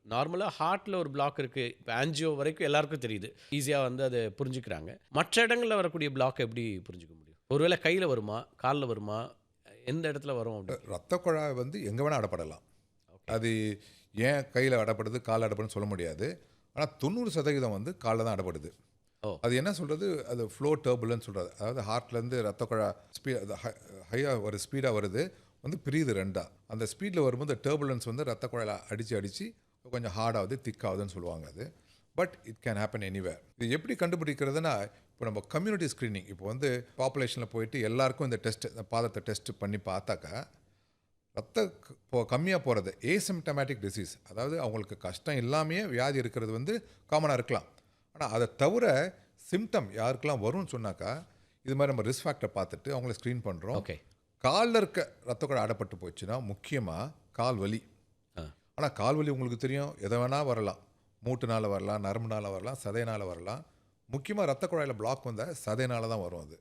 நார்மலா ஹார்ட்ல ஒரு பிளாக் இருக்கு. இப்ப ஆஞ்சியோ வரைக்கும் எல்லாருக்கும் தெரியுது. ஈஸியா வந்து அத புரிஞ்சுக்கிறாங்க. மற்ற இடங்கள்ல வரக்கூடிய பிளாக் எப்படி புரிஞ்சுக்க முடியும்? ஒருவேளை கையில வருமா? கால்ல வருமா? எந்த இடத்துல வரும் அப்படி? ரத்த குழாய் வந்து எங்கே வேணால் அடப்படலாம். ஓகே. அது ஏன் கையில் அடப்படுது காலில் அடப்படுதுன்னு சொல்ல முடியாது. ஆனால் 90% வந்து காலில் தான் அடப்படுது. ஓ! அது என்ன சொல்கிறது, அது ஃப்ளோ டர்புலன்னு சொல்கிறது. அதாவது ஹார்ட்லேருந்து ரத்த குழாய் அது ஹையாக ஒரு ஸ்பீடாக வருது, வந்து பிரியுது ரெண்டா. அந்த ஸ்பீடில் வரும்போது டர்புலன்ஸ் வந்து ரத்த குழாயில் அடித்து கொஞ்சம் ஹார்டாகுது, திக்காகுதுன்னு சொல்லுவாங்க அது. But it can happen anywhere. இது எப்படி கண்டுபிடிக்கிறதுனா, இப்போ நம்ம கம்யூனிட்டி ஸ்க்ரீனிங் இப்போ வந்து பாப்புலேஷனில் போயிட்டு எல்லாருக்கும் இந்த டெஸ்ட், இந்த பாதத்தை டெஸ்ட் பண்ணி பார்த்தாக்கா, கம்மியாக போகிறது ஏசிம்டமேட்டிக் டிசீஸ், அதாவது அவங்களுக்கு கஷ்டம் இல்லாமையே வியாதி இருக்கிறது வந்து காமனாக இருக்கலாம். ஆனால் அதை தவிர சிம்டம் யாருக்கெல்லாம் வரும்னு சொன்னாக்கா, இது மாதிரி நம்ம ரிஸ்க் ஃபேக்டர் பார்த்துட்டு அவங்கள ஸ்க்ரீன் பண்ணுறோம். ஓகே. காலில் இருக்க ரத்த குழாய் அடப்பட்டு போச்சுன்னா முக்கியமாக கால் வலி. ஆ. ஆனால் கால் வலி உங்களுக்கு தெரியும், எதை வேணால் வரலாம். மூட்டுனால் வரலாம், நரம்புனால் வரலாம், சதையினால் வரலாம். முக்கியமாக ரத்த குழாயில் பிளாக் வந்தால் சதையினால தான் வரும் அது.